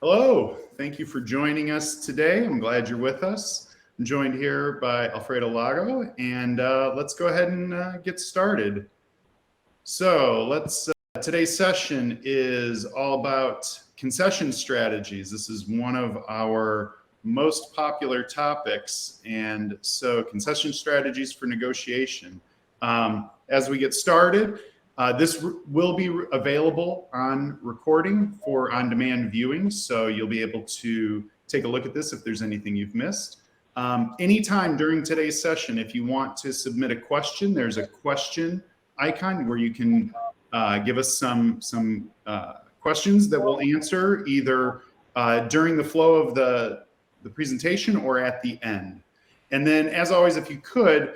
Hello, thank you for joining us today. I'm glad you're with us. I'm joined here by Alfredo Lago, and let's go ahead and get started. So today's session is all about concession strategies. This is one of our most popular topics, and so concession strategies for negotiation. As we get started, this will be available on recording for on-demand viewing, so you'll be able to take a look at this if there's anything you've missed. Anytime during today's session, if you want to submit a question, there's a question icon where you can give us some questions that we'll answer either during the flow of the presentation or at the end. And then, as always, if you could,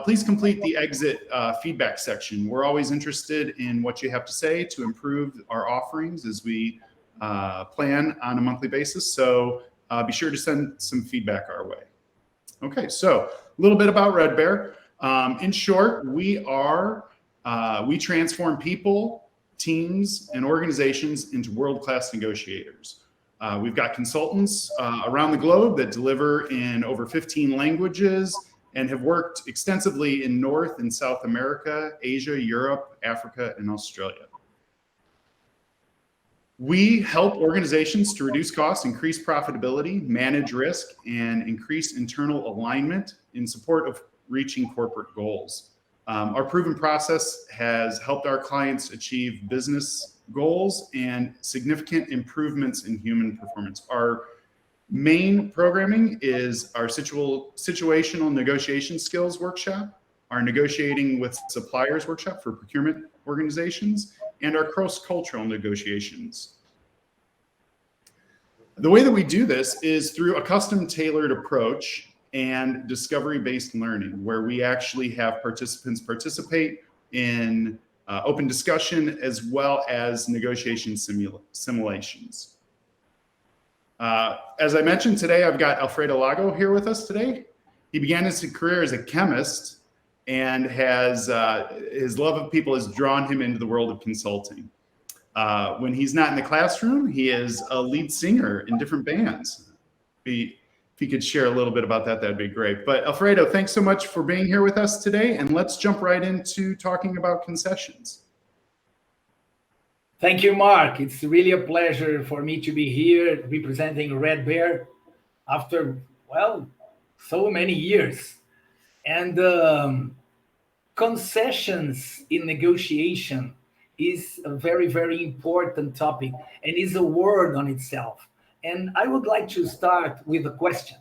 please complete the exit feedback section. We're always interested in what you have to say to improve our offerings as we plan on a monthly basis. So be sure to send some feedback our way. Okay, so a little bit about Red Bear. In short, we transform people, teams, and organizations into world-class negotiators. We've got consultants around the globe that deliver in over 15 languages and have worked extensively in North and South America, Asia, Europe, Africa, and Australia. We help organizations to reduce costs, increase profitability, manage risk, and increase internal alignment in support of reaching corporate goals. Our proven process has helped our clients achieve business goals and significant improvements in human performance. Our main programming is our situational negotiation skills workshop, our negotiating with suppliers workshop for procurement organizations, and our cross-cultural negotiations. The way that we do this is through a custom-tailored approach and discovery-based learning, where we actually have participants participate in open discussion as well as negotiation simulations. As I mentioned today, I've got Alfredo Lago here with us today. He began his career as a chemist and has his love of people has drawn him into the world of consulting. When he's not in the classroom, he is a lead singer in different bands. If you could share a little bit about that, that'd be great. But Alfredo, thanks so much for being here with us today, and let's jump right into talking about concessions. Thank you, Mark. It's really a pleasure for me to be here representing Red Bear after, well, so many years. And concessions in negotiation is a very, very important topic and is a word on itself. And I would like to start with a question.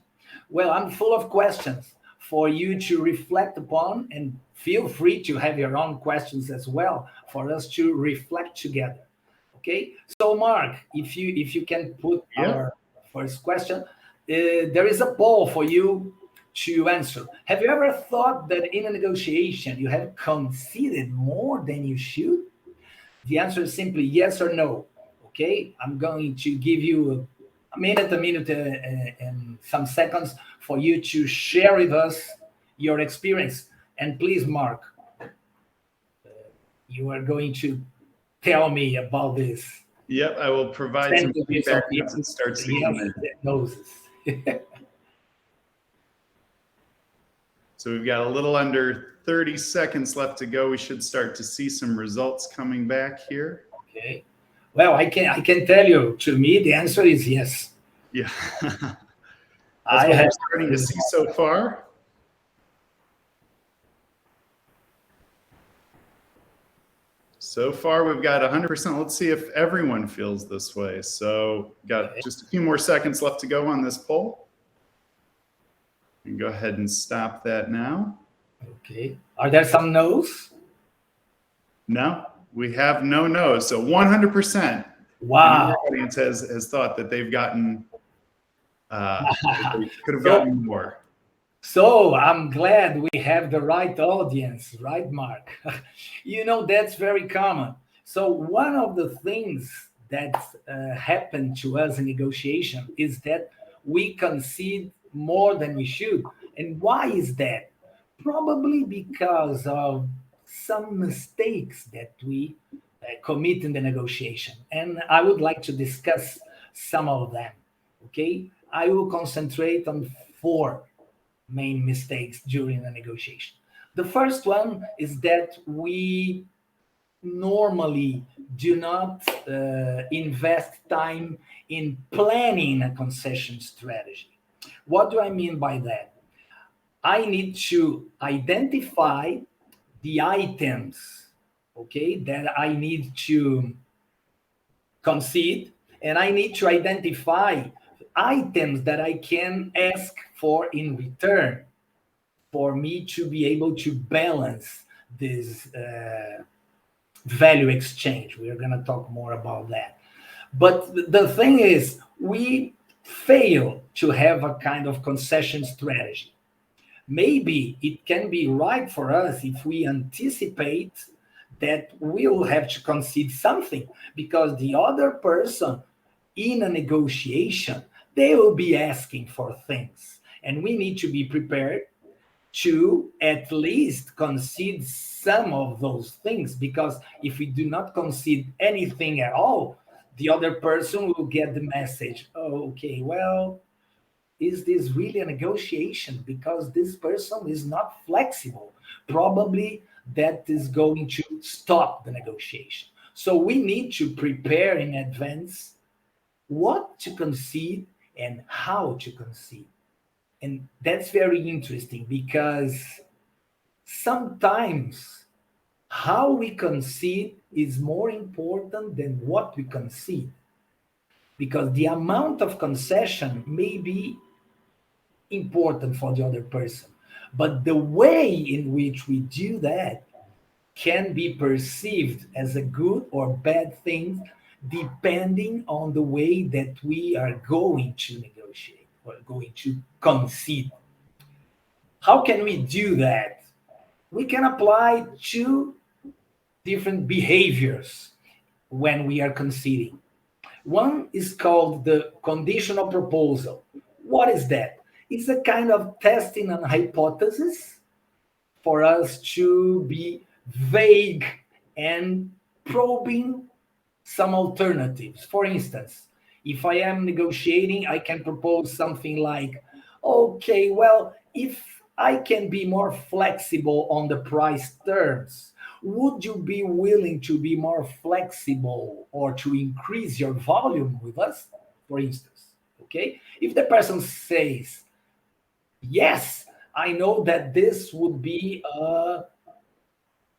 Well, I'm full of questions for you to reflect upon, and feel free to have your own questions as well for us to reflect together. Okay, so Mark, if you can put our first question, there is a poll for you to answer. Have you ever thought that in a negotiation you have conceded more than you should? The answer is simply yes or no. Okay, I'm going to give you a minute and some seconds for you to share with us your experience. And please, Mark, you are going to tell me about this. Yep, I will provide some feedback and start seeing it. So we've got a little under 30 seconds left to go. We should start to see some results coming back here. Okay. Well, I can tell you, to me, the answer is yes. Yeah. That's what I'm starting to see so far. So far, we've got 100%. Let's see if everyone feels this way. So got just a few more seconds left to go on this poll. You can go ahead and stop that now. Okay. Are there some no's? No, we have no no's. So 100%. Wow. The audience has thought that they've gotten, they could have gotten more. So I'm glad we have the right audience, right, Mark? You know, that's very common. So one of the things that happened to us in negotiation is that we concede more than we should. And why is that? Probably because of some mistakes that we commit in the negotiation. And I would like to discuss some of them. Okay, I will concentrate on 4 main mistakes during the negotiation. The first one is that we normally do not invest time in planning a concession strategy. What do I mean by that? I need to identify the items, okay, that I need to concede, and I need to identify items that I can ask for in return for me to be able to balance this value exchange. We're going to talk more about that. But the thing is, we fail to have a kind of concession strategy. Maybe it can be right for us if we anticipate that we'll have to concede something, because the other person in a negotiation, they will be asking for things. And we need to be prepared to at least concede some of those things, because if we do not concede anything at all, the other person will get the message, oh, okay, well, is this really a negotiation? Because this person is not flexible. Probably that is going to stop the negotiation. So we need to prepare in advance what to concede and how to concede. And that's very interesting, because sometimes how we concede is more important than what we concede, because the amount of concession may be important for the other person, but the way in which we do that can be perceived as a good or bad thing, depending on the way that we are going to negotiate or going to concede. How can we do that? We can apply 2 different behaviors when we are conceding. One is called the conditional proposal. What is that? It's a kind of testing an hypothesis for us to be vague and probing some alternatives. For instance, if I am negotiating, I can propose something like, okay, well, if I can be more flexible on the price terms, would you be willing to be more flexible or to increase your volume with us, for instance? Okay, if the person says, yes, I know that this would be a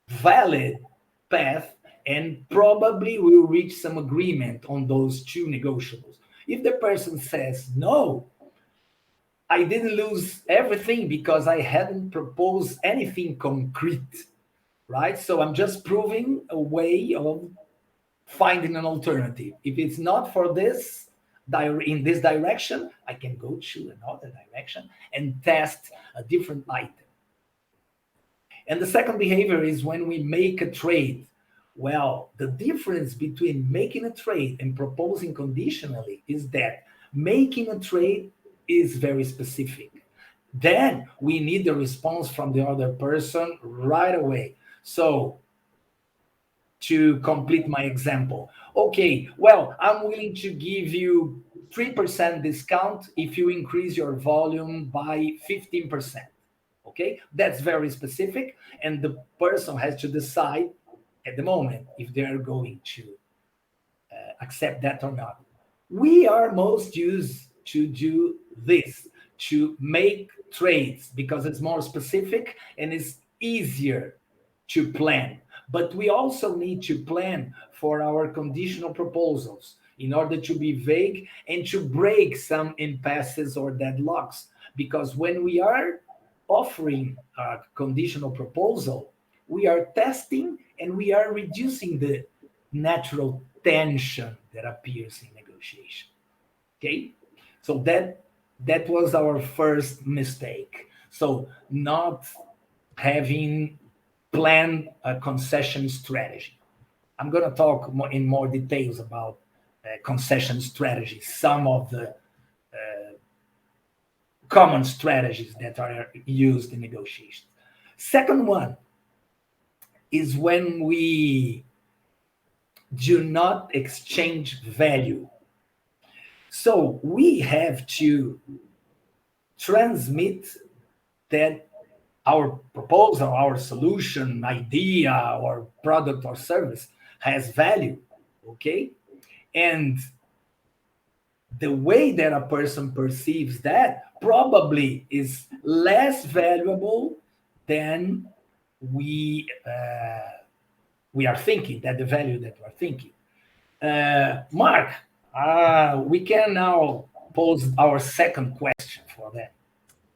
valid path, and probably we'll reach some agreement on those 2 negotiables. If the person says, no, I didn't lose everything because I hadn't proposed anything concrete, right? So I'm just proving a way of finding an alternative. If it's not for this, in this direction, I can go to another direction and test a different item. And the second behavior is when we make a trade. Well, the difference between making a trade and proposing conditionally is that making a trade is very specific. Then we need the response from the other person right away. So to complete my example, okay, well, I'm willing to give you 3% discount if you increase your volume by 15%. Okay, that's very specific, and the person has to decide at the moment if they're going to accept that or not. We are most used to do this, to make trades, because it's more specific and it's easier to plan. But we also need to plan for our conditional proposals in order to be vague and to break some impasses or deadlocks. Because when we are offering a conditional proposal, we are testing and we are reducing the natural tension that appears in negotiation. Okay, so that was our first mistake. So not having planned a concession strategy. I'm going to talk in more details about concession strategies, some of the common strategies that are used in negotiations. Second one is when we do not exchange value. So we have to transmit that our proposal, our solution, idea, or product or service has value, okay? And the way that a person perceives that probably is less valuable than we are thinking, that the value that we're thinking. Mark, we can now pose our second question for that.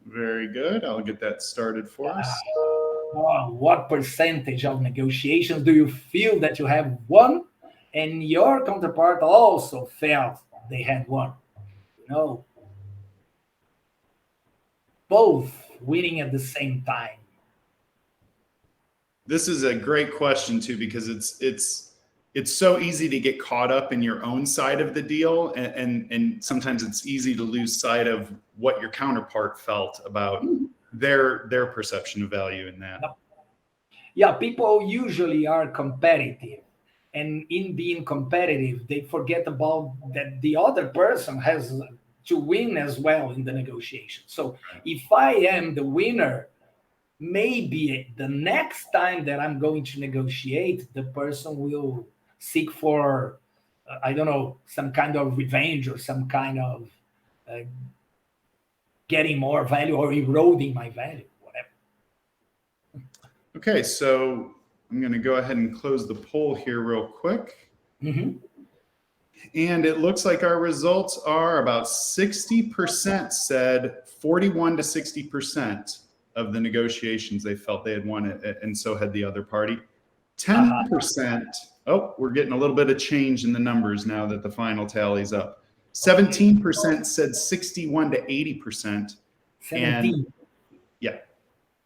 Very good. I'll get that started for us. What percentage of negotiations do you feel that you have won and your counterpart also felt they had won? You know, both winning at the same time. This is a great question too, because it's so easy to get caught up in your own side of the deal, and sometimes it's easy to lose sight of what your counterpart felt about their perception of value in that. Yeah, people usually are competitive. And in being competitive, they forget about that the other person has to win as well in the negotiation. So if I am the winner, maybe the next time that I'm going to negotiate, the person will seek for, I don't know, some kind of revenge or some kind of uh, getting more value or eroding my value, whatever. Okay, so I'm going to go ahead and close the poll here real quick. Mm-hmm. And it looks like our results are about 60% said 41 to 60% of the negotiations they felt they had won it, and so had the other party. 10%, oh, we're getting a little bit of change in the numbers now that the final tally's up. 17% said 61 to 80%. 17. Yeah.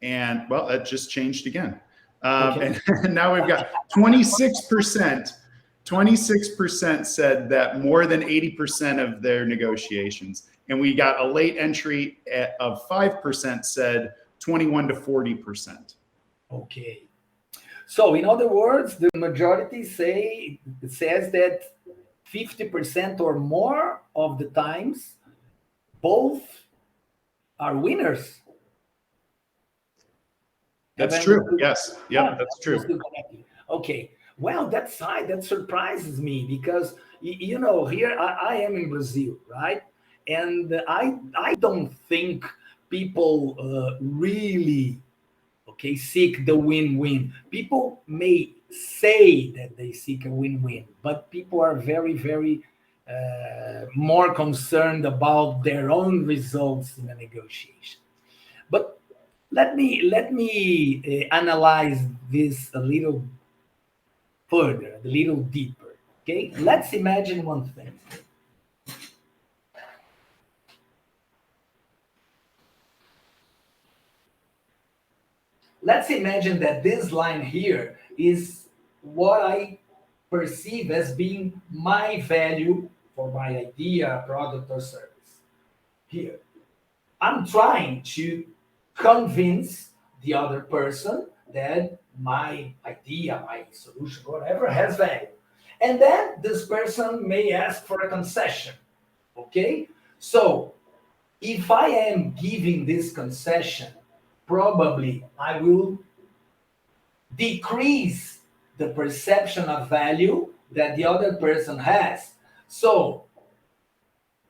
And well, that just changed again. And now we've got 26%. 26% said that more than 80% of their negotiations. And we got a late entry of 5% said 21 to 40%. Okay. So in other words, the majority says that 50% or more of the times both are winners. That's true. Yes. Yep, that's true. Okay. Well, that surprises me because you know, here I am in Brazil, right? And I don't think people really seek the win-win. People may say that they seek a win-win, but people are very, very more concerned about their own results in a negotiation. But let me analyze this a little further, a little deeper. Okay, let's imagine one thing. Let's imagine that this line here is what I perceive as being my value for my idea, product, or service. Here, I'm trying to convince the other person that my idea, my solution, whatever, has value. And then this person may ask for a concession. Okay? So if I am giving this concession, probably I will decrease the perception of value that the other person has. So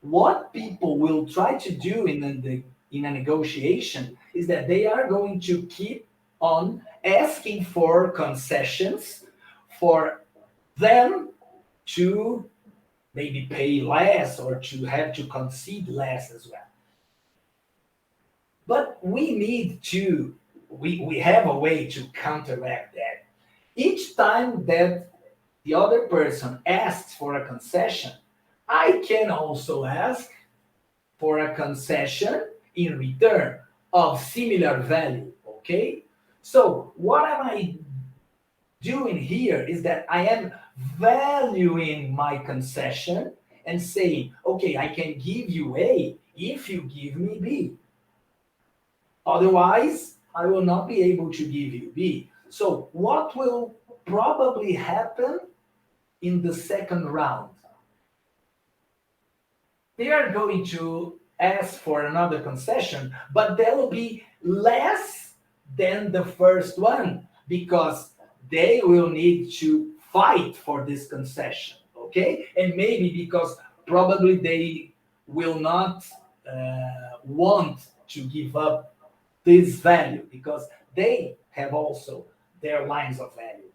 what people will try to do in a negotiation is that they are going to keep on asking for concessions for them to maybe pay less or to have to concede less as well. But we have a way to counteract that. Each time that the other person asks for a concession, I can also ask for a concession in return of similar value, okay? So what am I doing here is that I am valuing my concession and saying, okay, I can give you A if you give me B. Otherwise, I will not be able to give you B. So what will probably happen in the second round? they are going to ask for another concession, but that will be less than the first one because they will need to fight for this concession, okay? And maybe because probably they will not want to give up this value because they have also their lines of value.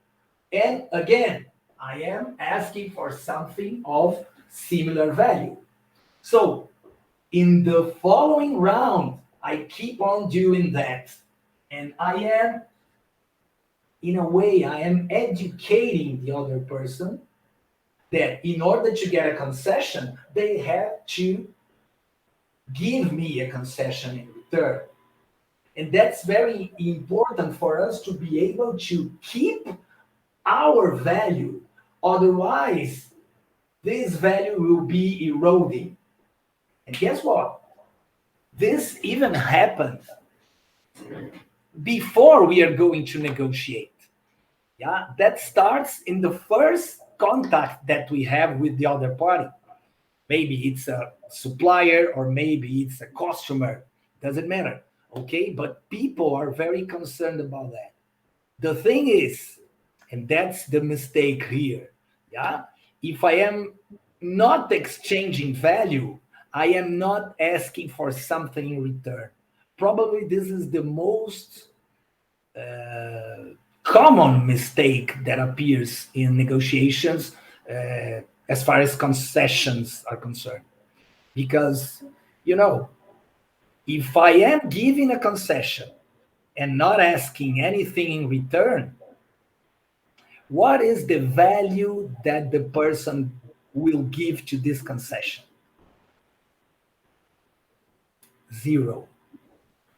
And again, I am asking for something of similar value. So in the following round, I keep on doing that. And I am, in a way, I am educating the other person that in order to get a concession, they have to give me a concession in return. And that's very important for us to be able to keep our value. Otherwise, this value will be eroding. And guess what? This even happens before we are going to negotiate. Yeah, that starts in the first contact that we have with the other party. Maybe it's a supplier or maybe it's a customer. Doesn't matter. Okay, but people are very concerned about that. The thing is, and that's the mistake here. Yeah, if I am not exchanging value, I am not asking for something in return. Probably this is the most common mistake that appears in negotiations as far as concessions are concerned. Because, you know, if I am giving a concession and not asking anything in return, what is the value that the person will give to this concession? Zero.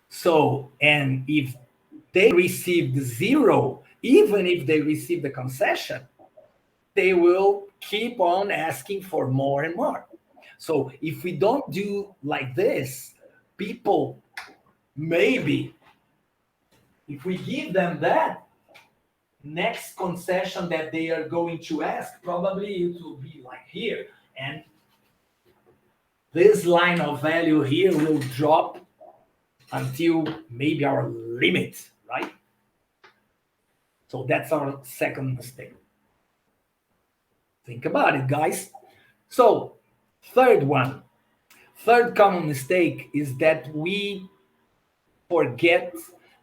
So, and if they received zero, even if they receive the concession, they will keep on asking for more and more. So if we don't do like this, people maybe, if we give them that, next concession that they are going to ask, probably it will be like here. And this line of value here will drop until maybe our limit, right? So that's our second mistake. Think about it, guys. So, third common mistake is that we forget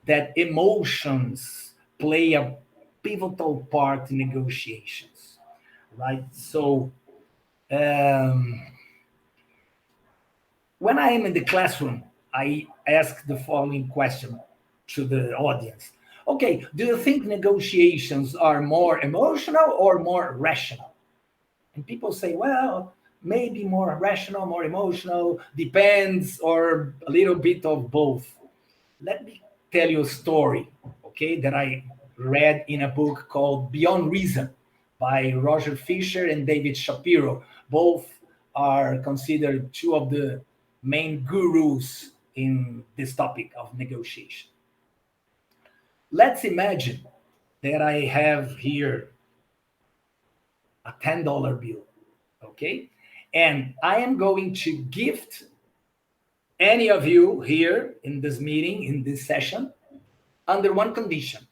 that emotions play a pivotal part in negotiations, right? So, when I am in the classroom, I ask the following question to the audience. Okay, do you think negotiations are more emotional or more rational? And people say, well, maybe more rational, more emotional, depends, or a little bit of both. Let me tell you a story, okay, that I read in a book called Beyond Reason by Roger Fisher and David Shapiro. Both are considered two of the main gurus in this topic of negotiation. Let's imagine that I have here a $10 bill, okay? And I am going to gift any of you here in this meeting, in this session, under one condition.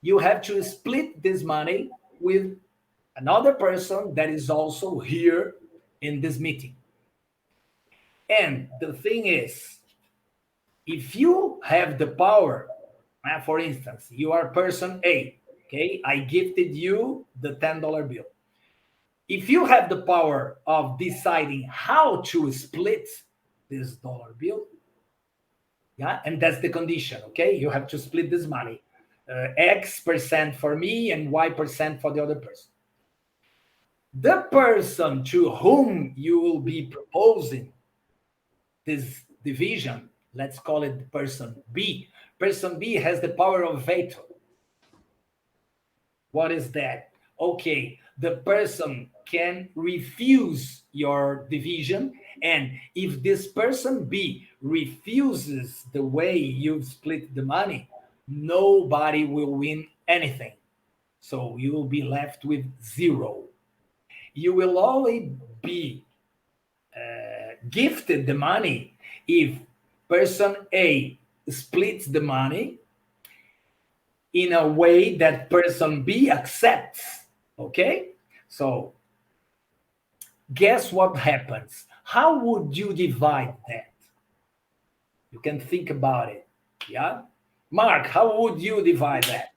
You have to split this money with another person that is also here in this meeting. And the thing is, if you have the power, for instance, you are person A, okay? I gifted you the $10 bill. If you have the power of deciding how to split this dollar bill, yeah, and that's the condition, okay? You have to split this money, X% for me and Y% for the other person. The person to whom you will be proposing this division, let's call it person B. Person B has the power of veto. What is that? Okay, the person can refuse your division, and if this person B refuses the way you've split the money, nobody will win anything. So you will be left with zero. You will only be gifted the money if person A splits the money in a way that person B accepts. Okay? So guess what happens? How would you divide that? You can think about it. Yeah? Mark, how would you divide that?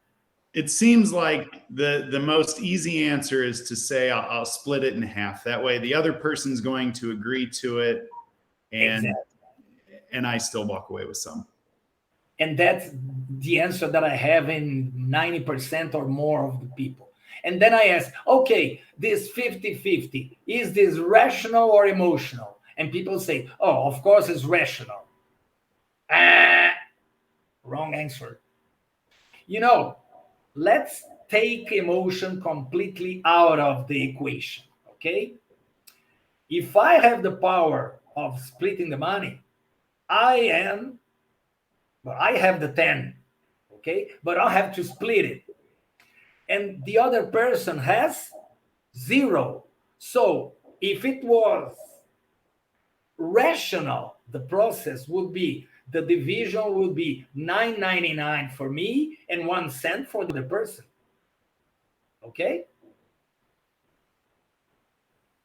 It seems like the most easy answer is to say I'll split it in half. That way the other person's going to agree to it, and I still walk away with some. And that's the answer that I have in 90% or more of the people. And then I ask, okay, this 50-50, is this rational or emotional? And people say, oh, of course it's rational. Wrong answer. Let's take emotion completely out of the equation, okay? If I have the power of splitting the money, I have the 10, okay? But I have to split it. And the other person has 0. So if it was rational, the process would be, the division would be 9.99 for me and 1 cent for the person. Okay?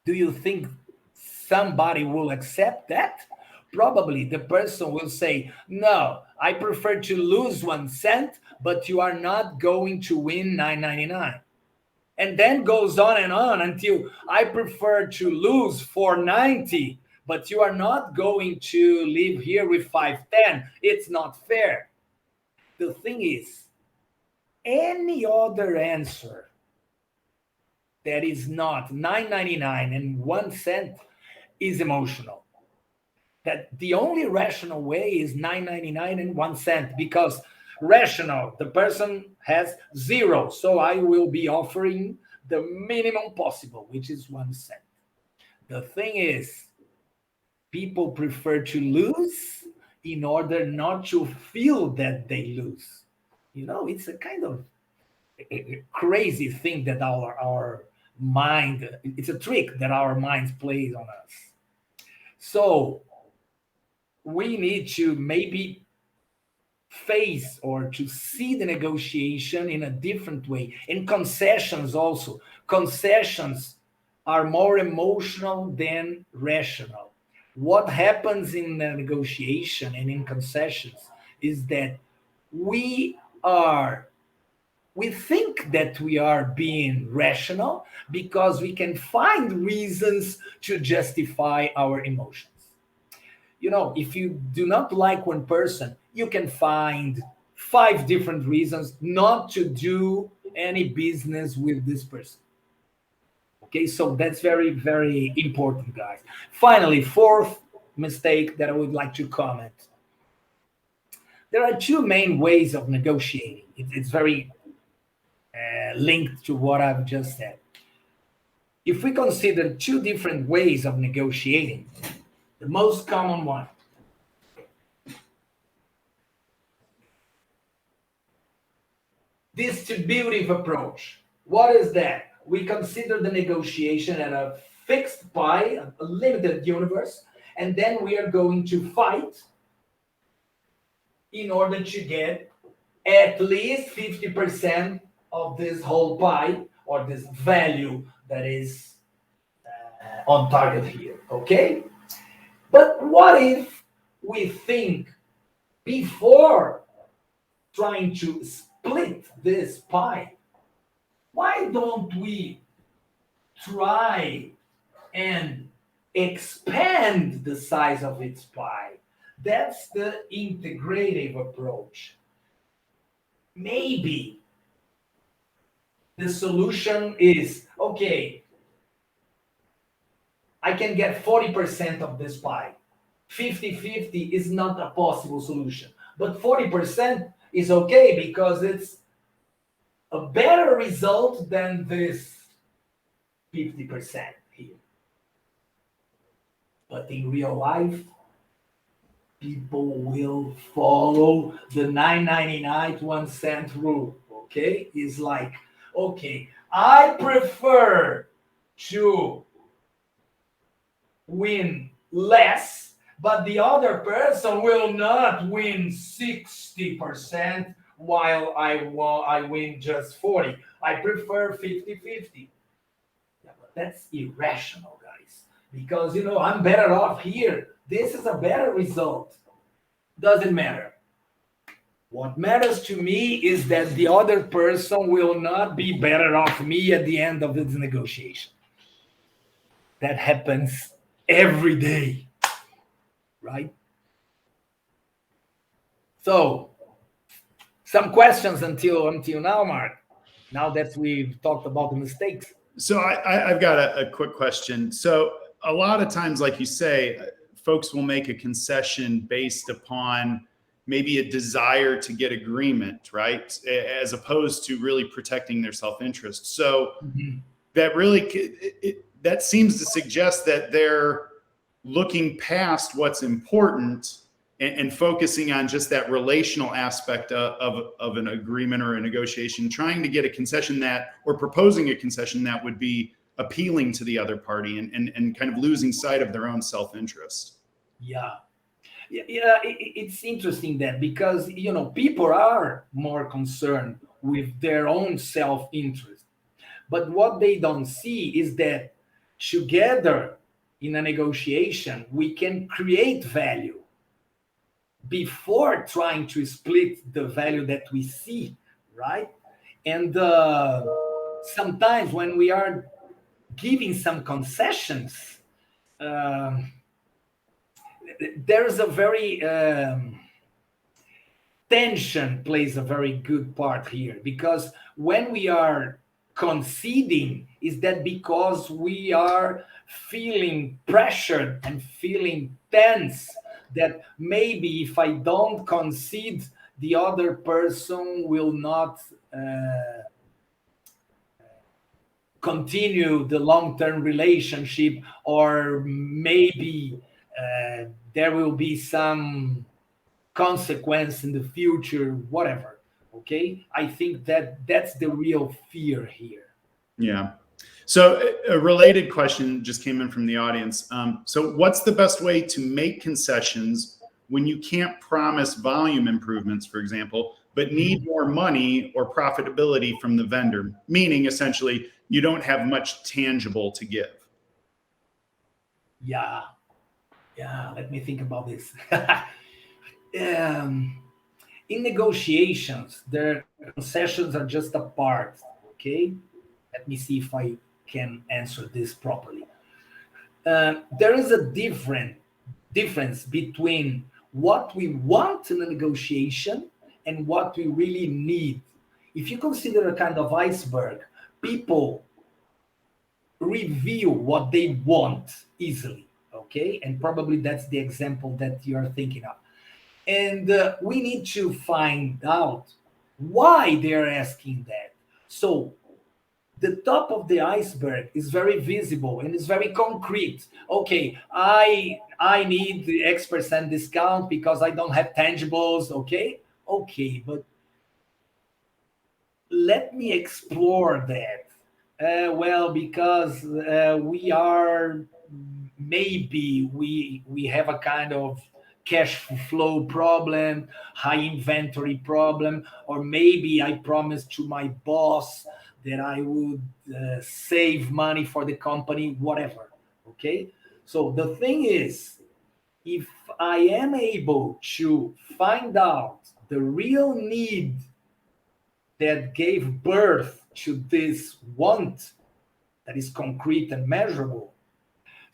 Do you think somebody will accept that? Probably the person will say, no, I prefer to lose 1 cent, but you are not going to win 9.99. And then goes on and on until I prefer to lose 4.90, but you are not going to live here with 5.10. It's not fair. The thing is, any other answer that is not 9.99 and 1 cent is emotional. That the only rational way is 9.99 and 1 cent, because rational, the person has 0, so I will be offering the minimum possible, which is 1 cent. The thing is, people prefer to lose in order not to feel that they lose. It's a kind of a crazy thing that our mind, it's a trick that our minds plays on us. So we need to maybe face or to see the negotiation in a different way. And concessions also. Concessions are more emotional than rational. What happens in the negotiation and in concessions is that we think that we are being rational because we can find reasons to justify our emotions. If you do not like one person, you can find 5 different reasons not to do any business with this person. Okay, so that's very, very important, guys. Finally, 4th mistake that I would like to comment. There are 2 main ways of negotiating. It's very linked to what I've just said. If we consider 2 different ways of negotiating, the most common one, distributive approach. What is that? We consider the negotiation at a fixed pie, a limited universe, and then we are going to fight in order to get at least 50% of this whole pie, or this value that is on target here, okay? But what if we think before trying to split this pie, why don't we try and expand the size of its pie? That's the integrative approach. Maybe the solution is, okay, I can get 40% of this pie. 50-50 is not a possible solution, but 40% is okay because it's a better result than this 50% here. But in real life, people will follow the 9.99 to 1 cent rule. Okay, it's like, okay, I prefer to win less, but the other person will not win 60% while I win just 40. I prefer 50-50. Yeah, but that's irrational, guys. Because I'm better off here. This is a better result. Doesn't matter. What matters to me is that the other person will not be better off me at the end of this negotiation. That happens every day, right? So, some questions until now, Mark. Now that we've talked about the mistakes. So I've got a quick question. So a lot of times, like you say, folks will make a concession based upon maybe a desire to get agreement, right? As opposed to really protecting their self-interest. So that really, that seems to suggest that they're looking past what's important and focusing on just that relational aspect of an agreement or a negotiation, trying to get a concession that, or proposing a concession that would be appealing to the other party and kind of losing sight of their own self-interest. Yeah. It's interesting that because, people are more concerned with their own self-interest. But what they don't see is that together in a negotiation, we can create value before trying to split the value that we see, right? And sometimes when we are giving some concessions, there's a very tension plays a very good part here, because when we are conceding, is that because we are feeling pressured and feeling tense, that maybe if I don't concede, the other person will not continue the long-term relationship, or maybe there will be some consequence in the future, whatever. Okay, I think that's the real fear here. Yeah. So a related question just came in from the audience. So what's the best way to make concessions when you can't promise volume improvements, for example, but need more money or profitability from the vendor? Meaning, essentially, you don't have much tangible to give. Yeah. Let me think about this. In negotiations, their concessions are just a part. Okay, let me see if I can answer this properly. There is a difference between what we want in a negotiation and what we really need. If you consider a kind of iceberg, people reveal what they want easily, okay? And probably that's the example that you're thinking of. And we need to find out why they're asking that. So the top of the iceberg is very visible and it's very concrete. Okay, I need the X% discount because I don't have tangibles. Okay, but let me explore that. Because we are, maybe we have a kind of cash flow problem, high inventory problem, or maybe I promised to my boss that I would save money for the company, whatever. Okay, so the thing is, if I am able to find out the real need that gave birth to this want that is concrete and measurable,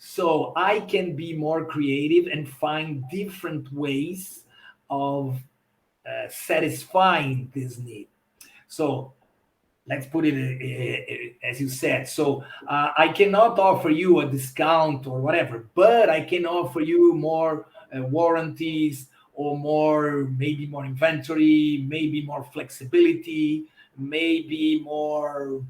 so I can be more creative and find different ways of satisfying this need. So let's put it as you said. So I cannot offer you a discount or whatever, but I can offer you more warranties, or maybe more inventory, maybe more flexibility, maybe more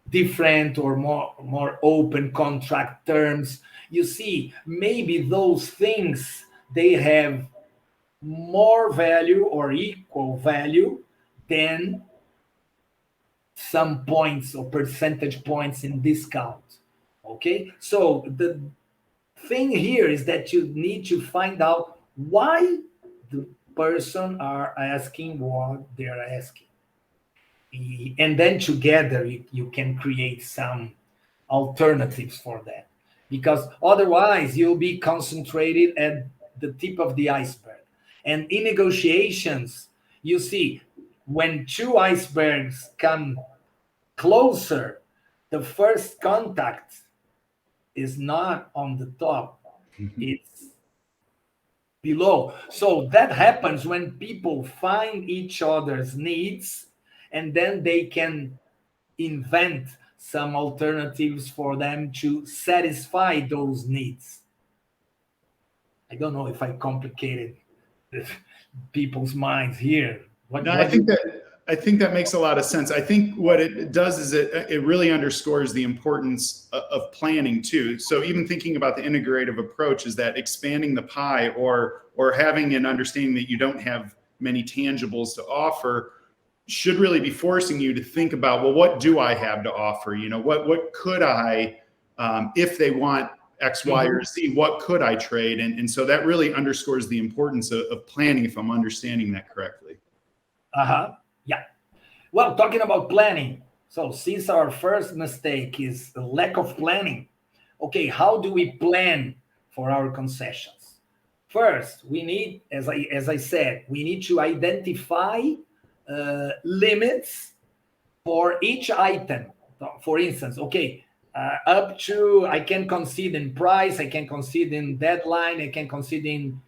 different or more open contract terms. You see, maybe those things, they have more value or equal value than some points or percentage points in discount. Okay, so thing here is that you need to find out why the person are asking what they're asking. And then together you can create some alternatives for that. Because otherwise you'll be concentrated at the tip of the iceberg. And in negotiations, you see, when two icebergs come closer, the first contact is not on the top, it's below. So that happens when people find each other's needs, and then they can invent some alternatives for them to satisfy those needs. I don't know if I complicated people's minds here. No, I think that makes a lot of sense. I think what it does is it really underscores the importance of planning too. So even thinking about the integrative approach is that expanding the pie or having an understanding that you don't have many tangibles to offer should really be forcing you to think about, well, what do I have to offer? You know, what could I, if they want X, Y, or Z, what could I trade? And so that really underscores the importance of planning, if I'm understanding that correctly. Yeah. Well, talking about planning. So since our first mistake is the lack of planning, okay, how do we plan for our concessions? First, we need, as I said, we need to identify limits for each item. For instance, okay, up to, I can concede in price, I can concede in deadline, I can concede in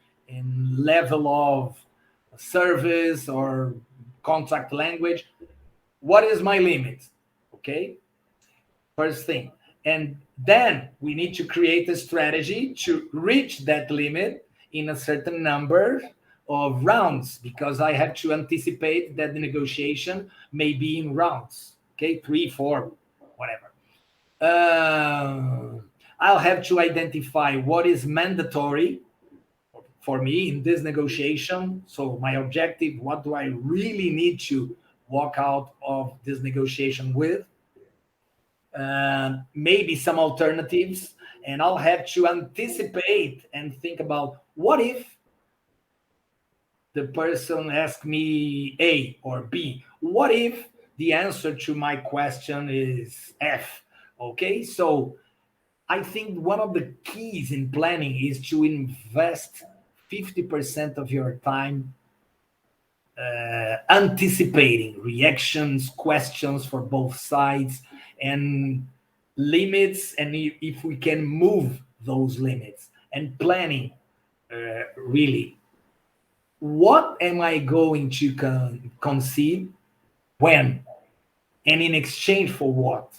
level of service or contract language. What is my limit? Okay, first thing. And then we need to create a strategy to reach that limit in a certain number of rounds, because I have to anticipate that the negotiation may be in rounds. Okay, 3, 4, whatever. I'll have to identify what is mandatory for me in this negotiation. So my objective, what do I really need to walk out of this negotiation with? Maybe some alternatives, and I'll have to anticipate and think about, what if the person asks me A or B? What if the answer to my question is F? Okay, so I think one of the keys in planning is to invest 50% of your time anticipating reactions, questions for both sides, and limits, and if we can move those limits, and planning really, what am I going to concede, when, and in exchange for what?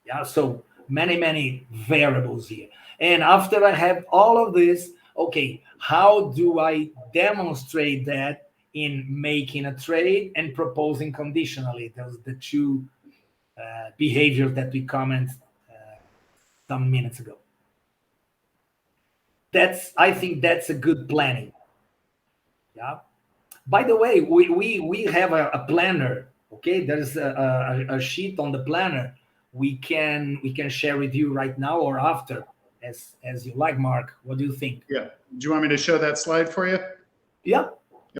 Yeah, so many variables here. And after I have all of this, okay, how do I demonstrate that in making a trade and proposing conditionally? Those are the two behaviors that we commented some minutes ago. I think that's a good planning. Yeah. By the way, we have a planner. Okay, there's a sheet on the planner. We can share with you right now or after, as you like, Mark. What do you think? Yeah. Do you want me to show that slide for you? Yeah.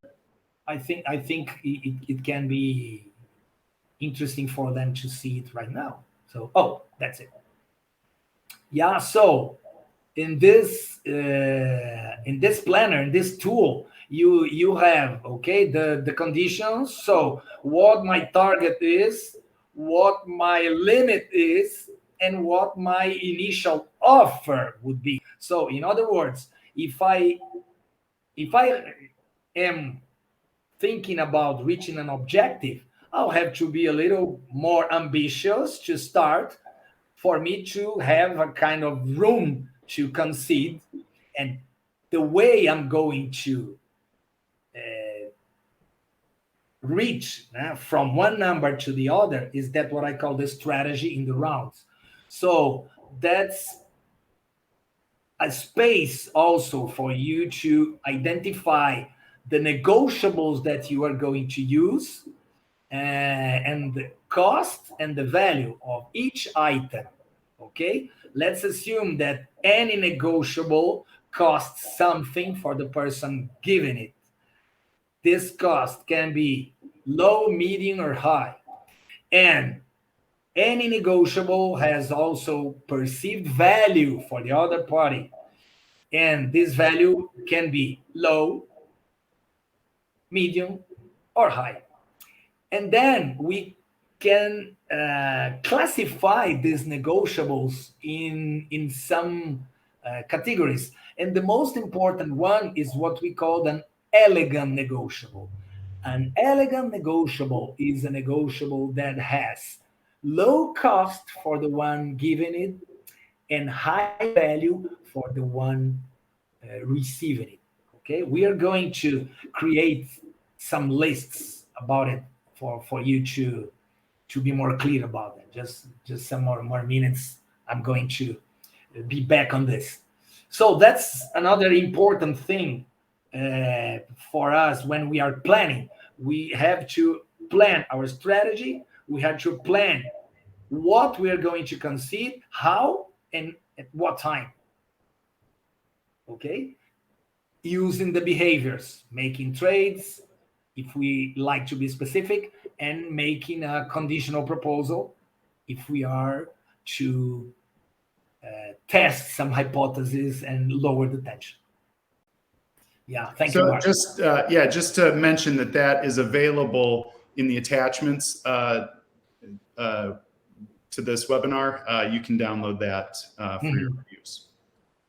Yep. I think it can be interesting for them to see it right now. So, that's it. Yeah. So in this planner, in this tool, you have, okay, the conditions. So what my target is, what my limit is, and what my initial offer would be. So in other words, if I am thinking about reaching an objective, I'll have to be a little more ambitious to start, for me to have a kind of room to concede. And the way I'm going to reach from one number to the other is that what I call the strategy in the rounds. So that's a space also for you to identify the negotiables that you are going to use, and the cost and the value of each item. Okay, let's assume that any negotiable costs something for the person giving it. This cost can be low, medium, or high. And any negotiable has also perceived value for the other party. And this value can be low, medium, or high. And then we can classify these negotiables in some categories. And the most important one is what we call an elegant negotiable. An elegant negotiable is a negotiable that has low cost for the one giving it and high value for the one receiving it. Okay, we are going to create some lists about it for you to be more clear about it. Just some more minutes. I'm going to be back on this. So that's another important thing for us when we are planning. We have to plan our strategy. We have to plan what we are going to concede, how, and at what time. Okay, using the behaviors, making trades, if we like to be specific, and making a conditional proposal if we are to test some hypotheses and lower the tension. Yeah, thank you, So Mark. just to mention that is available in the attachments to this webinar. You can download that for your use.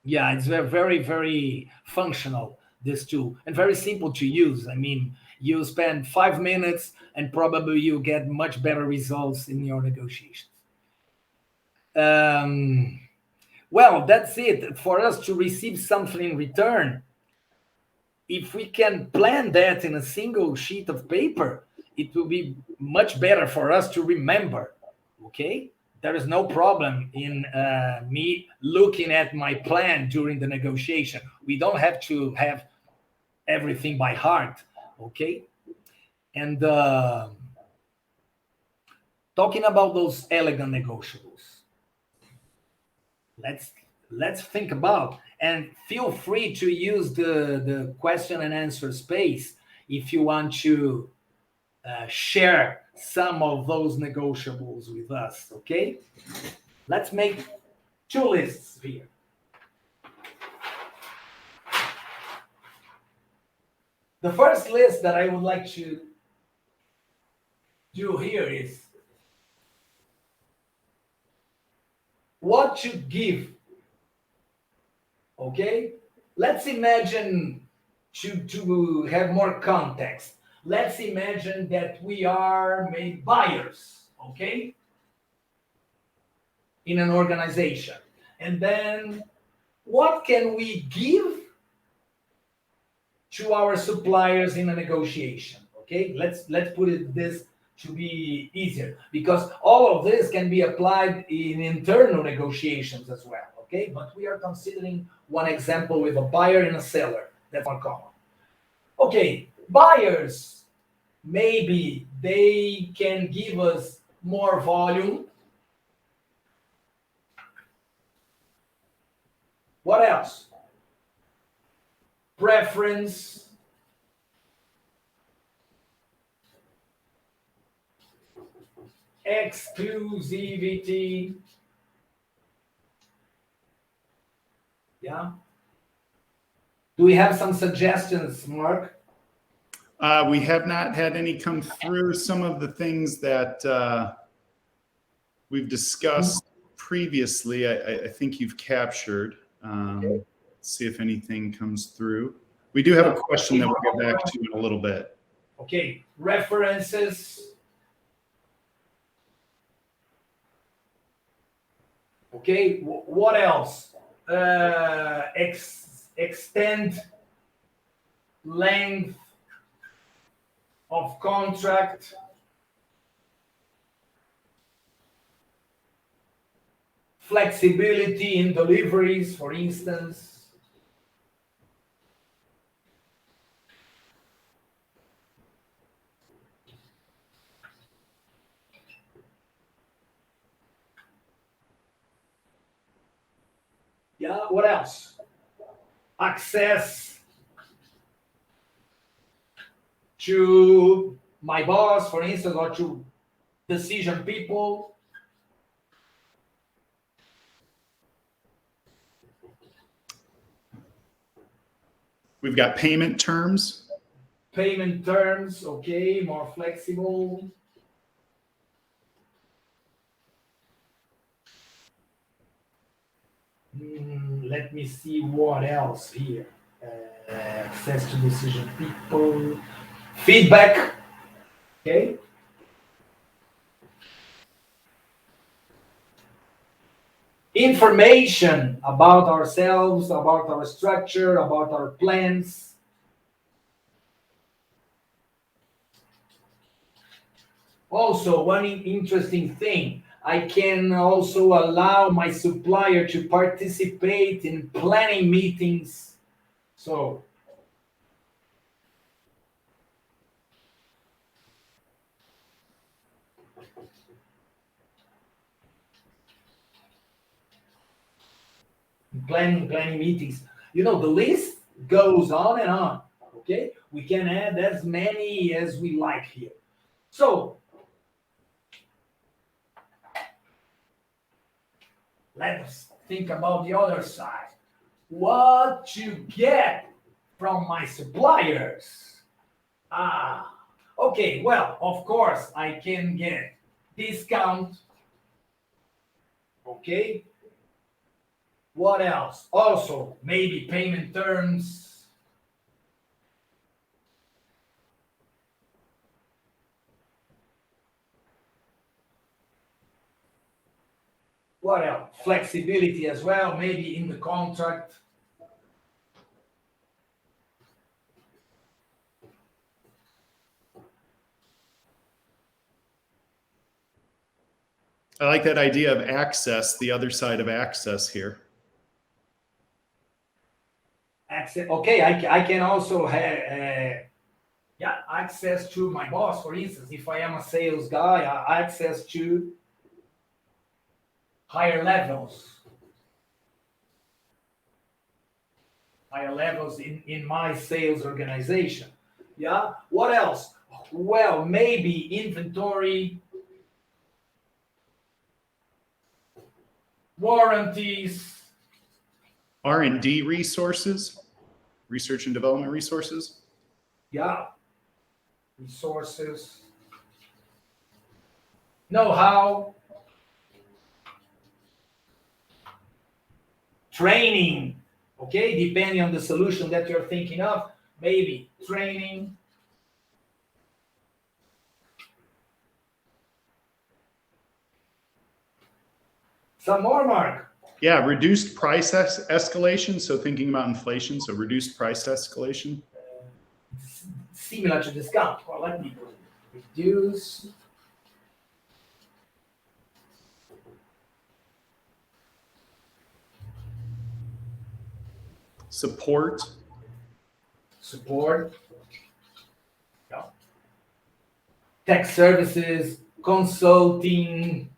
Yeah, it's very, very functional, this tool, and very simple to use. I mean, you spend 5 minutes and probably you get much better results in your negotiations. Well, that's it. For us to receive something in return, if we can plan that in a single sheet of paper, it will be much better for us to remember. Okay, there is no problem in me looking at my plan during the negotiation. We don't have to have everything by heart. Okay, and talking about those elegant negotiables, let's think about, and feel free to use the question and answer space if you want to share some of those negotiables with us. Okay, let's make 2 lists here. The first list that I would like to do here is what to give. Okay, let's imagine to have more context. Let's imagine that we are made buyers, okay, in an organization. And then what can we give to our suppliers in a negotiation? Okay, let's put it this to be easier, because all of this can be applied in internal negotiations as well. Okay, but we are considering one example with a buyer and a seller. That's more common. Okay, buyers, maybe they can give us more volume. What else? Preference. Exclusivity. Yeah. Do we have some suggestions, Mark? We have not had any come through. Some of the things that we've discussed previously, I think you've captured. Okay. See if anything comes through. We do have a question that we'll get back to in a little bit. Okay, references. Okay, what else? Extend length of contract. Flexibility in deliveries, for instance. Yeah, what else? Access to my boss, for instance, or to decision people. We've got payment terms. Payment terms, okay, more flexible. Let me see what else here. Access to decision people. Feedback, okay. Information about ourselves, about our structure, about our plans. Also, one interesting thing, I can also allow my supplier to participate in planning meetings. So, planning meetings. You know, the list goes on and on. Okay, we can add as many as we like here. So, let's think about the other side. What to get from my suppliers? Okay, well, of course, I can get discount. Okay. What else? Also, maybe payment terms. What else? Flexibility as well, maybe in the contract. I like that idea of access, the other side of access here. Access. Okay, I can also have access to my boss, for instance. If I am a sales guy, access to higher levels in my sales organization. Yeah. What else? Well, maybe inventory, warranties. R&D resources, research and development resources. Yeah. Resources. Know-how. Training. Okay, depending on the solution that you're thinking of, maybe training. Some more, Mark. Yeah, reduced price escalation. So thinking about inflation, so reduced price escalation. Similar to discount. Well, let me reduce. Support. Yeah. Tech services, consulting.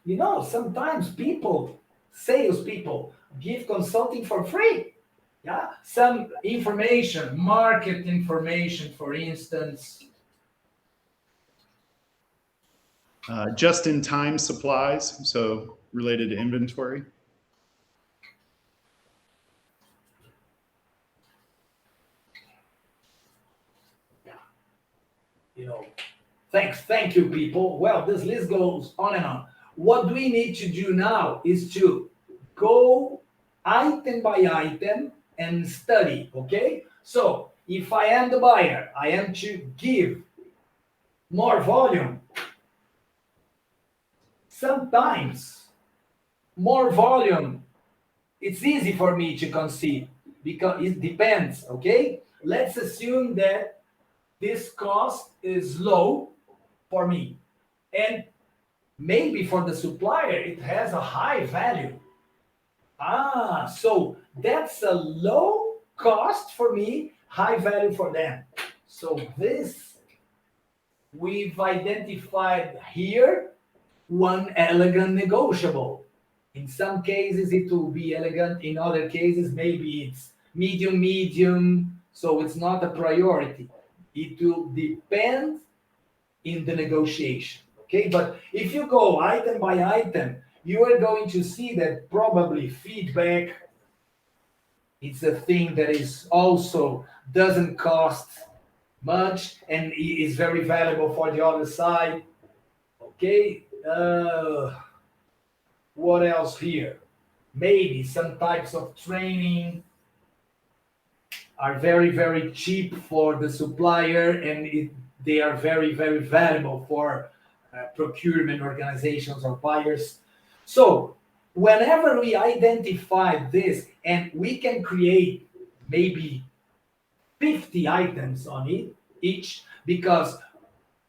You know, sometimes salespeople, give consulting for free. Yeah, some information, market information, for instance. Just-in-time supplies, so related to inventory. You know, thank you, people. Well, this list goes on and on. What we need to do now is to go item by item and study, okay? So if I am the buyer, I am to give more volume. Sometimes more volume, it's easy for me to concede because it depends, okay? Let's assume that this cost is low for me, and maybe for the supplier it has a high value. So that's a low cost for me, high value for them. So this we've identified here one elegant negotiable. In some cases, it will be elegant. In other cases, maybe it's medium, medium. So it's not a priority. It will depend in the negotiation. Okay, but if you go item by item, you are going to see that probably feedback it's a thing that is also doesn't cost much and is very valuable for the other side. Okay, what else here? Maybe some types of training are very, very cheap for the supplier and they are very, very valuable for procurement organizations or buyers. So, whenever we identify this and we can create maybe 50 items on it each, because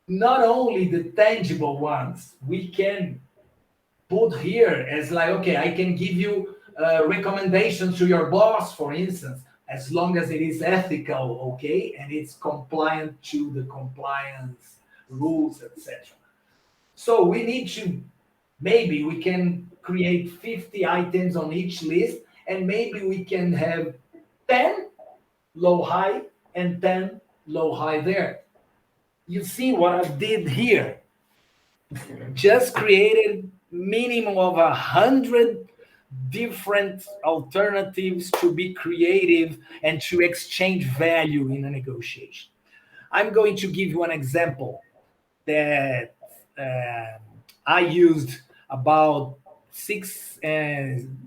not only the tangible ones we can put here as like, okay, I can give you recommendations to your boss, for instance, as long as it is ethical, okay, and it's compliant to the compliance rules, etc. So we need to, maybe we can create 50 items on each list, and maybe we can have 10 low high and 10 low high there. You see what I did here? Just created minimum of 100 different alternatives to be creative and to exchange value in a negotiation. I'm going to give you an example that I used about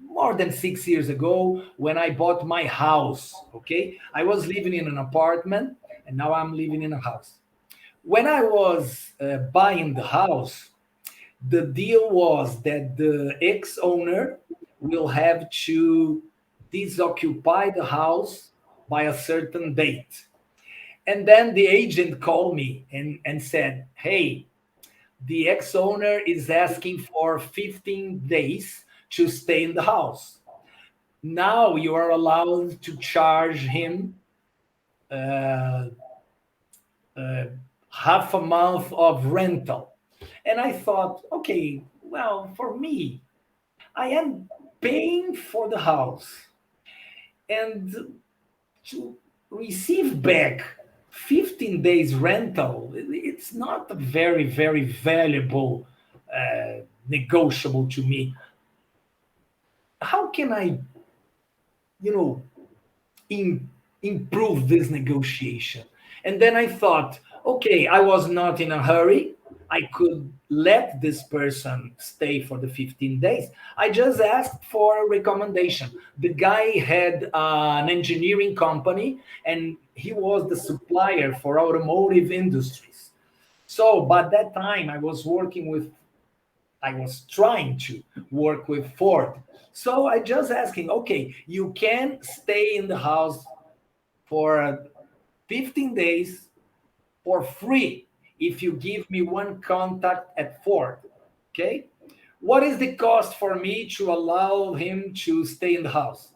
more than 6 years ago when I bought my house. Okay, I was living in an apartment and now I'm living in a house. When I was buying the house, the deal was that the ex-owner will have to disoccupy the house by a certain date. And then the agent called me and said, hey, the ex-owner is asking for 15 days to stay in the house. Now you are allowed to charge him uh, half a month of rental. And I thought, okay, well, for me, I am paying for the house. And to receive back 15 days rental, it's not a very, very valuable negotiable to me. How can I, you know, improve this negotiation? And then I thought, okay, I was not in a hurry. I could let this person stay for the 15 days. I just asked for a recommendation. The guy had an engineering company and he was the supplier for automotive industries. So by that time, I was trying to work with Ford. So I just asking, okay, you can stay in the house for 15 days for free if you give me one contact at Ford. Okay? What is the cost for me to allow him to stay in the house?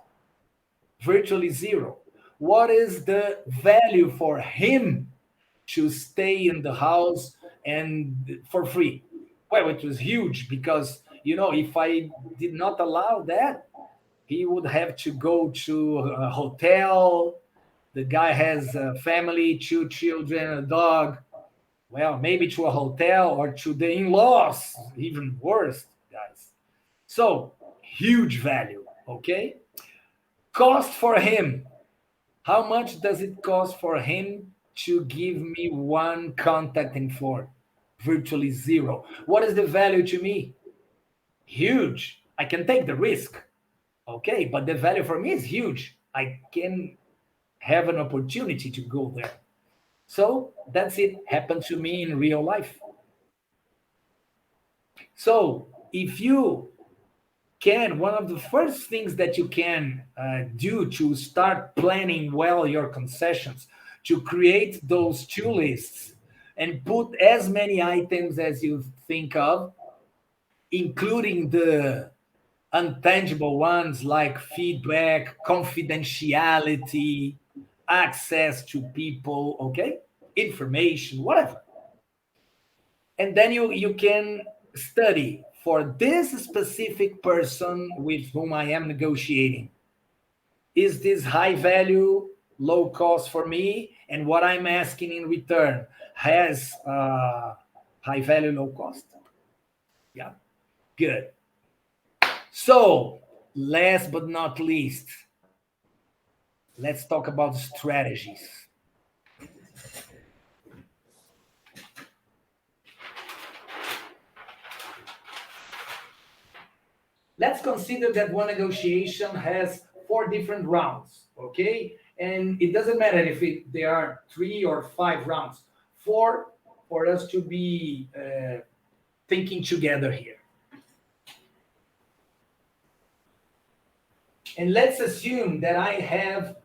Virtually zero. What is the value for him to stay in the house and for free? Well, it was huge because, if I did not allow that, he would have to go to a hotel. The guy has a family, 2 children, a dog. Well, maybe to a hotel or to the in-laws, even worse, guys. So, huge value, okay? Cost for him. How much does it cost for him to give me one contact in Ford? Virtually zero. What is the value to me? Huge. I can take the risk, okay? But the value for me is huge. I can have an opportunity to go there. So that's it. Happened to me in real life. So if you can, one of the first things that you can do to start planning well your concessions, to create those two lists and put as many items as you think of, including the intangible ones like feedback, confidentiality, access to people, okay? Information, whatever. And then you can study for this specific person with whom I am negotiating. Is this high value, low cost for me? And what I'm asking in return has high value, low cost? Yeah, good. So, last but not least, let's talk about strategies. Let's consider that one negotiation has 4 different rounds, okay? And it doesn't matter if there are 3 or 5 rounds. 4 for us to be thinking together here. And let's assume that I have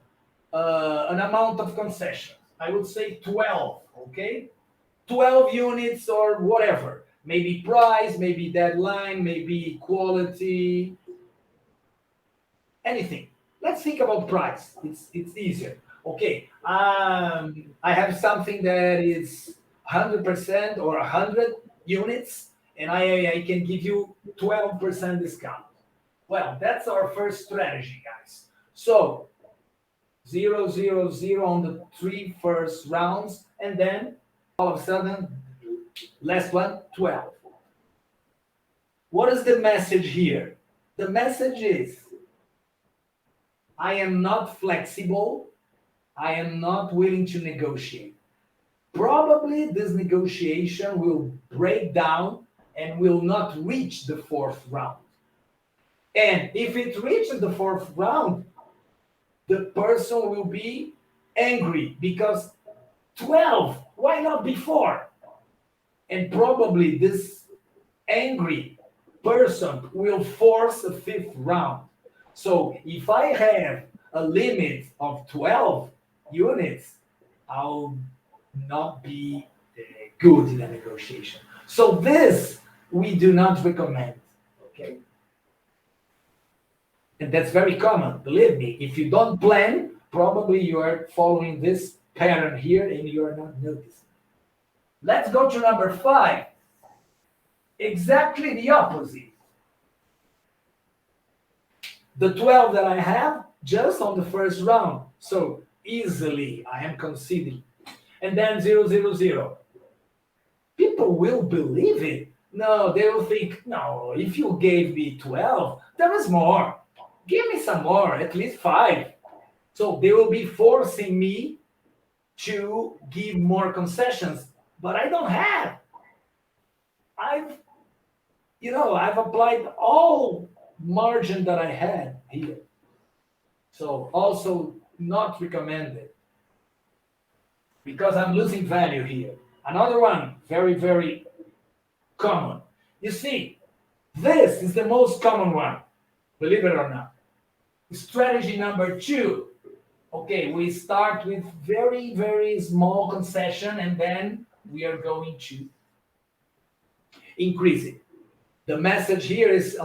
an amount of concessions. I would say 12, okay? 12 units or whatever. Maybe price, maybe deadline, maybe quality, anything. Let's think about price. It's easier. Okay, I have something that is 100% or 100 units, and I can give you 12% discount. Well, that's our first strategy, guys. So 0, 0, 0 on the 3 first rounds, and then all of a sudden, last one, 12. What is the message here? The message is, I am not flexible. I am not willing to negotiate. Probably this negotiation will break down and will not reach the 4th round. And if it reaches the 4th round, the person will be angry because 12, why not before? And probably this angry person will force a 5th round. So if I have a limit of 12 units, I'll not be good in a negotiation. So this we do not recommend, okay? And that's very common, believe me. If you don't plan, probably you are following this pattern here and you are not noticing. Let's go to number 5. Exactly the opposite. The 12 that I have just on the first round. So easily I am conceding. And then 0, 0, 0. People will believe it. No, they will think, no, if you gave me 12, there is more. Give me some more, at least 5. So they will be forcing me to give more concessions, but I don't have. I've applied all margin that I had here. So also not recommended because I'm losing value here. Another one, very, very common. You see, this is the most common one, believe it or not. Strategy number 2. Okay, we start with very, very small concession and then we are going to increase it. The message here is,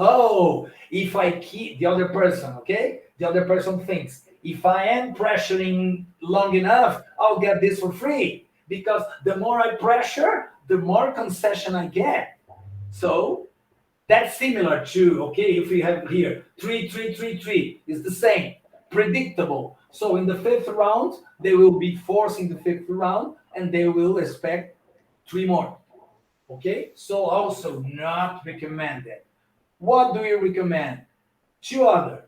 if I keep the other person, okay? The other person thinks, if I am pressuring long enough, I'll get this for free. Because the more I pressure, the more concession I get. So that's similar to, okay, if we have here 3, 3, 3, 3, it's the same, predictable. So in the 5th round, they will be forcing the 5th round and they will expect 3 more. Okay, so also not recommended. What do you recommend? 2 other.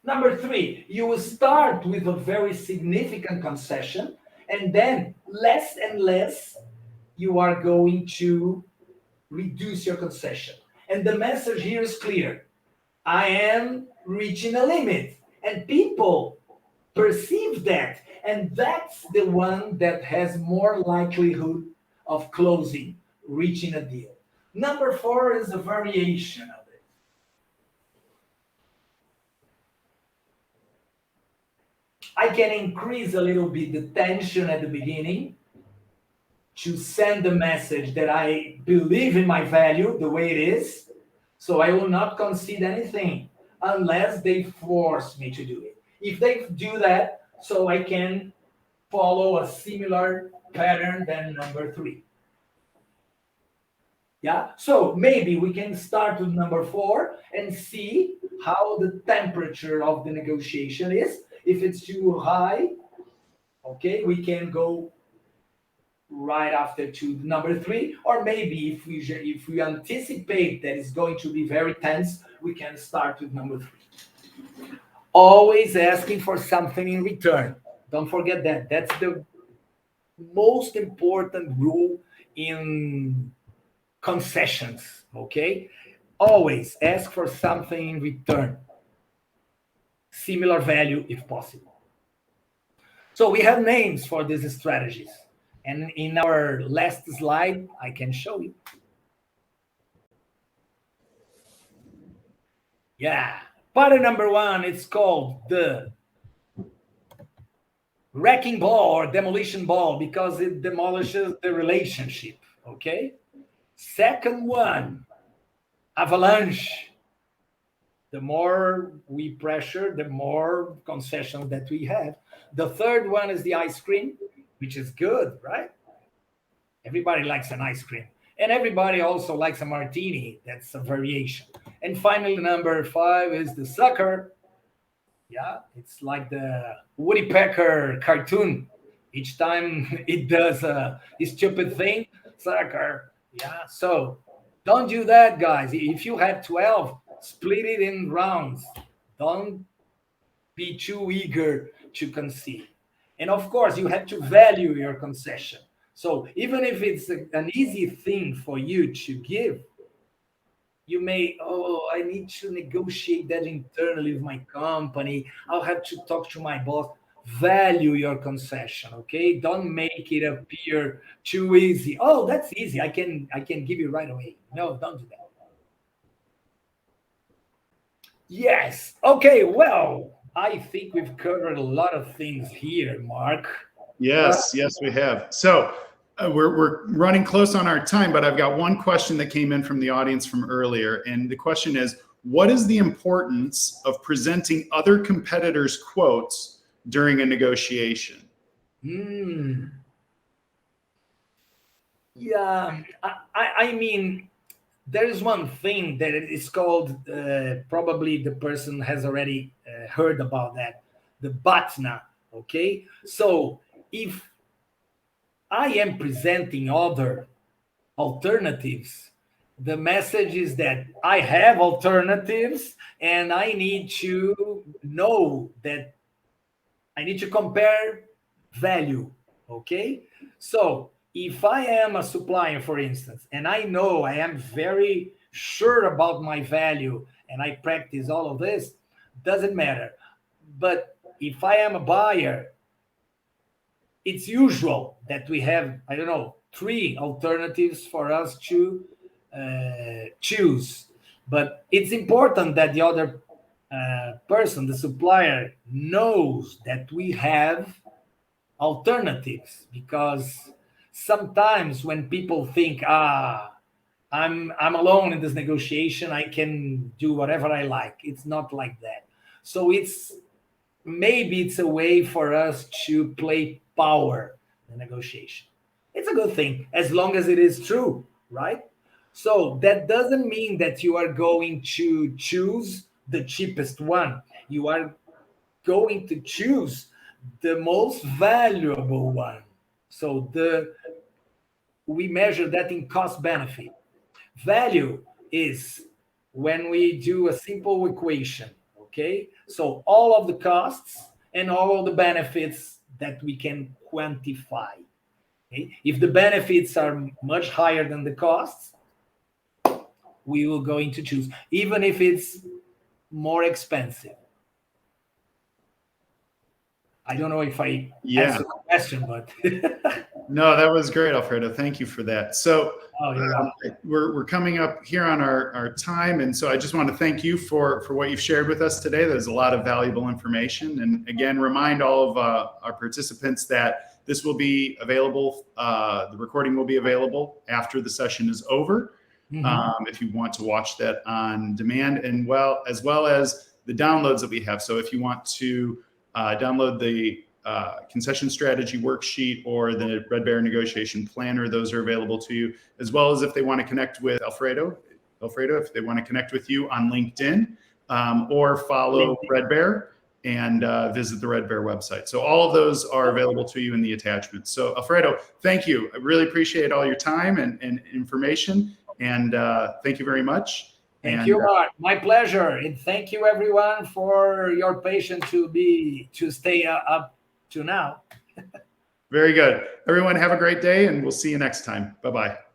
Number 3, you will start with a very significant concession, and then less and less you are going to reduce your concession. And the message here is clear. I am reaching a limit, and people perceive that. And that's the one that has more likelihood of closing, reaching a deal. Number 4 is a variation of it. I can increase a little bit the tension at the beginning to send the message that I believe in my value the way it is. So I will not concede anything unless they force me to do it. If they do that, so I can follow a similar pattern than number 3. Yeah, so maybe we can start with number 4 and see how the temperature of the negotiation is. If it's too high, okay, we can go right after to number 3, or maybe if we anticipate that it's going to be very tense, we can start with number 3. Always asking for something in return. Don't forget that. That's the most important rule in concessions, okay? Always ask for something in return. Similar value if possible. So we have names for these strategies. And in our last slide, I can show you. Yeah. Pattern number 1, it's called the wrecking ball or demolition ball because it demolishes the relationship, okay? Second one, avalanche. The more we pressure, the more concessions that we have. The third one is the ice cream, which is good, right? Everybody likes an ice cream. And everybody also likes a martini. That's a variation. And finally, number 5 is the sucker. Yeah, it's like the Woodpecker cartoon. Each time it does a stupid thing, sucker. Yeah, so don't do that, guys. If you have 12, split it in rounds. Don't be too eager to concede. And of course, you have to value your concession. So even if it's an easy thing for you to give, you may, I need to negotiate that internally with my company. I'll have to talk to my boss. Value your concession, okay? Don't make it appear too easy. Oh, that's easy. I can give you right away. No, don't do that. Yes. Okay, well, I think we've covered a lot of things here, Mark. Yes, we have. So we're running close on our time, but I've got one question that came in from the audience from earlier. And the question is, what is the importance of presenting other competitors' quotes during a negotiation? Yeah, I mean, there is one thing that is called, probably the person has already heard about that, the BATNA, okay? So if I am presenting other alternatives, the message is that I have alternatives and I need to know that I need to compare value, okay? So if I am a supplier, for instance, and I know I am very sure about my value and I practice all of this, doesn't matter. But if I am a buyer, it's usual that we have, 3 alternatives for us to choose. But it's important that the other person, the supplier, knows that we have alternatives, because sometimes when people think, I'm alone in this negotiation, I can do whatever I like. It's not like that. So maybe it's a way for us to play power in the negotiation. It's a good thing as long as it is true, right? So that doesn't mean that you are going to choose the cheapest one. You are going to choose the most valuable one. So we measure that in cost benefit. Value is when we do a simple equation, okay? So all of the costs and all of the benefits that we can quantify. Okay? If the benefits are much higher than the costs, we will going to choose, even if it's more expensive. I don't know if I answered the question, but no, that was great, Alfredo. Thank you for that. So we're coming up here on our time, and so I just want to thank you for what you've shared with us today. There's a lot of valuable information, and again, remind all of our participants that this will be available. The recording will be available after the session is over. If you want to watch that on demand, and as well as the downloads that we have. So if you want to download the concession strategy worksheet or the Red Bear negotiation planner. Those are available to you, as well as if they want to connect with Alfredo, if they want to connect with you on LinkedIn, or follow Red Bear and visit the Red Bear website. So all of those are available to you in the attachments. So Alfredo, thank you. I really appreciate all your time and information. And thank you very much. Thank you, Mark. My pleasure. And thank you, everyone, for your patience to stay up to now. Very good. Everyone, have a great day, and we'll see you next time. Bye-bye.